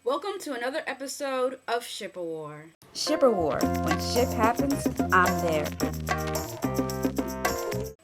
Welcome to another episode of Ship a War. Ship a War. When ship happens, I'm there.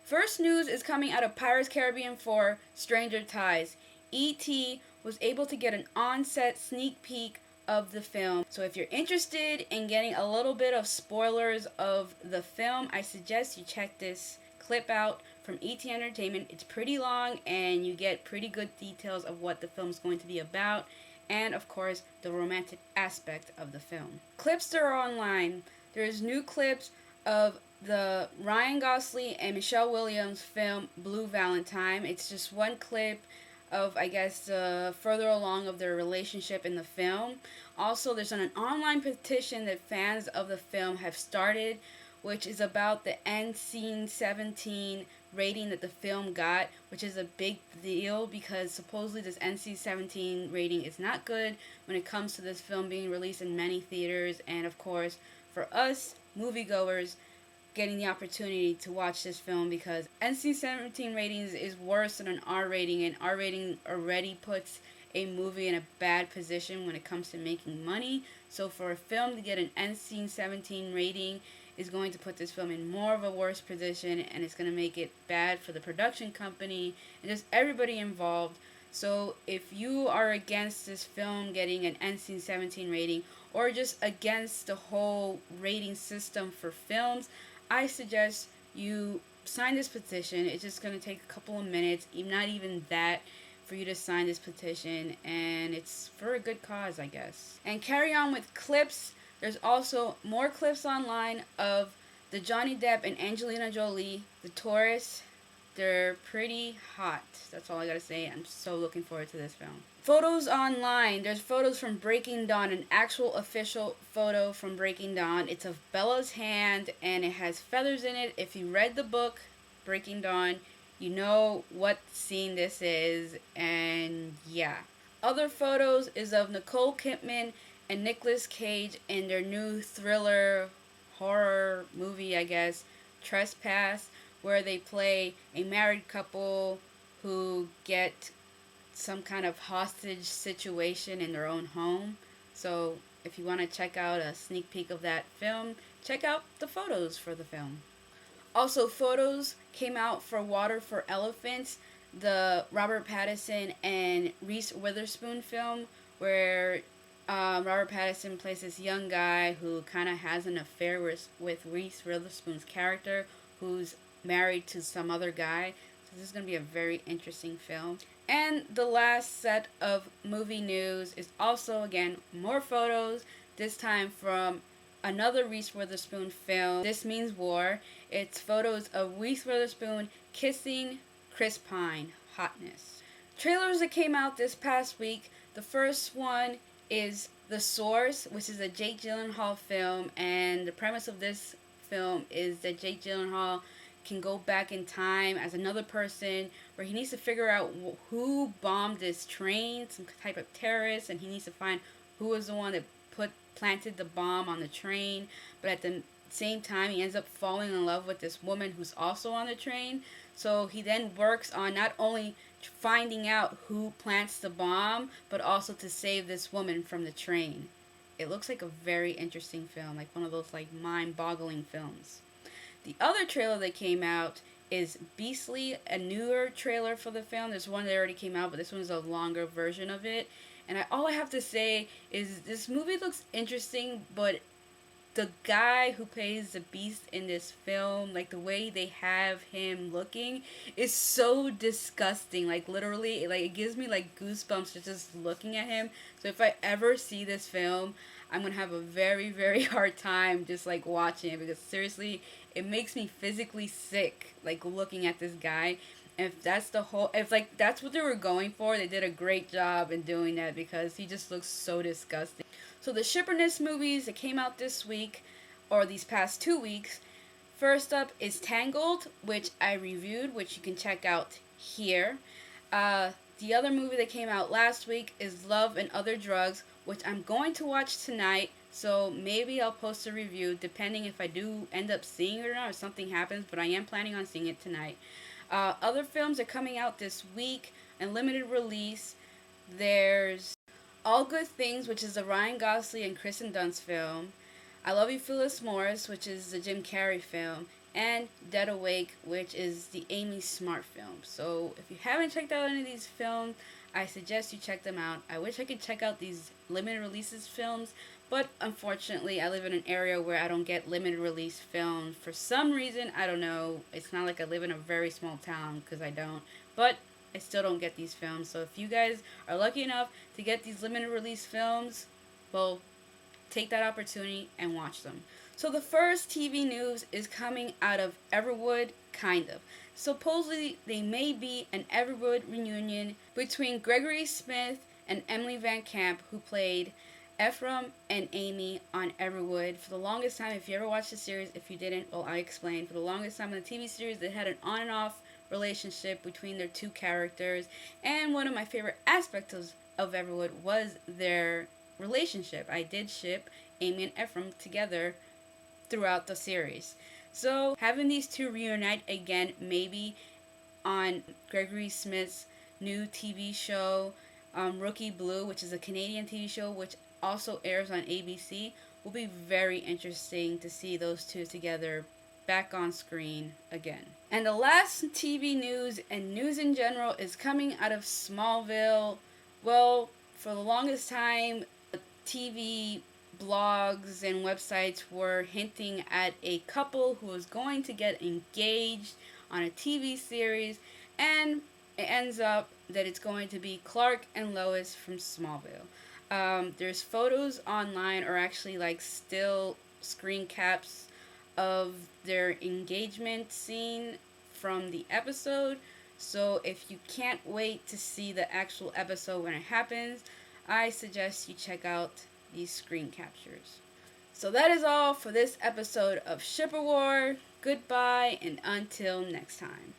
First news is coming out of Pirates Caribbean 4 Stranger Tides. E.T. was able to get an on-set sneak peek of the film. So if you're interested in getting a little bit of spoilers of the film, I suggest you check this clip out from ET Entertainment. It's pretty long and you get pretty good details of what the film's going to be about, and of course the romantic aspect of the film. Clips that are online. There's new clips of the Ryan Gosling and Michelle Williams film Blue Valentine. It's just one clip of, I guess, further along of their relationship in the film. Also, there's an online petition that fans of the film have started, which is about the NC-17 rating that the film got, which is a big deal because supposedly this NC-17 rating is not good when it comes to this film being released in many theaters, and of course for us moviegoers getting the opportunity to watch this film, because NC-17 ratings is worse than an R rating, and R rating already puts a movie in a bad position when it comes to making money. So for a film to get an NC-17 rating is going to put this film in more of a worse position, and it's going to make it bad for the production company and just everybody involved. So if you are against this film getting an NC-17 rating, or just against the whole rating system for films, I suggest you sign this petition. It's just going to take a couple of minutes, not even that, for you to sign this petition, and it's for a good cause, I guess. And carry on with clips. There's also more clips online of the Johnny Depp and Angelina Jolie, the tourists. They're pretty hot. That's all I gotta say. I'm so looking forward to this film. Photos online. There's photos from Breaking Dawn, an actual official photo from Breaking Dawn. It's of Bella's hand, and it has feathers in it. If you read the book, Breaking Dawn, you know what scene this is, and yeah. Other photos is of Nicole Kidman and Nicolas Cage in their new thriller horror movie, I guess, Trespass, where they play a married couple who get some kind of hostage situation in their own home. So if you want to check out a sneak peek of that film, check out the photos for the film. Also, photos came out for Water for Elephants, the Robert Pattinson and Reese Witherspoon film, where Robert Pattinson plays this young guy who kind of has an affair with Reese Witherspoon's character, who's married to some other guy. So this is going to be a very interesting film. And the last set of movie news is also, again, more photos, this time from another Reese Witherspoon film, This Means War. It's photos of Reese Witherspoon kissing Chris Pine. Hotness. Trailers that came out this past week. The first one is The Source, which is a Jake Gyllenhaal film, and the premise of this film is that Jake Gyllenhaal can go back in time as another person, where he needs to figure out who bombed this train, some type of terrorist, and he needs to find who was the one that planted the bomb on the train. But at the same time, he ends up falling in love with this woman who's also on the train. So he then works on not only finding out who plants the bomb, but also to save this woman from the train. It looks like a very interesting film, like one of those like mind-boggling films. The other trailer that came out is Beastly, a newer trailer for the film. There's one that already came out, but this one's a longer version of it. And all I have to say is this movie looks interesting, but the guy who plays the Beast in this film, like the way they have him looking, is so disgusting. Like literally, like it gives me like goosebumps just looking at him. So if I ever see this film, I'm gonna have a very, very hard time just like watching it, because seriously, it makes me physically sick like looking at this guy. And if that's that's what they were going for, they did a great job in doing that, because he just looks so disgusting. So the Shipperness movies that came out this week, or these past 2 weeks. First up is Tangled, which I reviewed, which you can check out here. The other movie that came out last week is Love and Other Drugs, which I'm going to watch tonight. So maybe I'll post a review, depending if I do end up seeing it or not, or something happens. But I am planning on seeing it tonight. Other films are coming out this week and limited release. There's All Good Things, which is the Ryan Gosling and Kristen Dunst film, I Love You Phyllis Morris, which is the Jim Carrey film, and Dead Awake, which is the Amy Smart film. So if you haven't checked out any of these films, I suggest you check them out. I wish I could check out these limited releases films, but unfortunately I live in an area where I don't get limited release films. For some reason, I don't know. It's not like I live in a very small town, because I don't. But I still don't get these films. So if you guys are lucky enough to get these limited release films, well, take that opportunity and watch them. So the first TV news is coming out of Everwood, kind of. Supposedly, there may be an Everwood reunion between Gregory Smith and Emily Van Camp, who played Ephraim and Amy on Everwood. For the longest time, if you ever watched the series, if you didn't, well, I explained. For the longest time in the TV series, they had an on and off relationship between their two characters. And one of my favorite aspects of Everwood was their relationship. I did ship Amy and Ephraim together throughout the series. So having these two reunite again, maybe on Gregory Smith's new TV show, Rookie Blue, which is a Canadian TV show which also airs on ABC, will be very interesting to see those two together back on screen again. And the last TV news and news in general is coming out of Smallville. Well, for the longest time, TV blogs and websites were hinting at a couple who was going to get engaged on a TV series, and it ends up that it's going to be Clark and Lois from Smallville. There's photos online, or actually like still screen caps of their engagement scene from the episode. So if you can't wait to see the actual episode when it happens, I suggest you check out these screen captures. So that is all for this episode of Shipper War. Goodbye and until next time.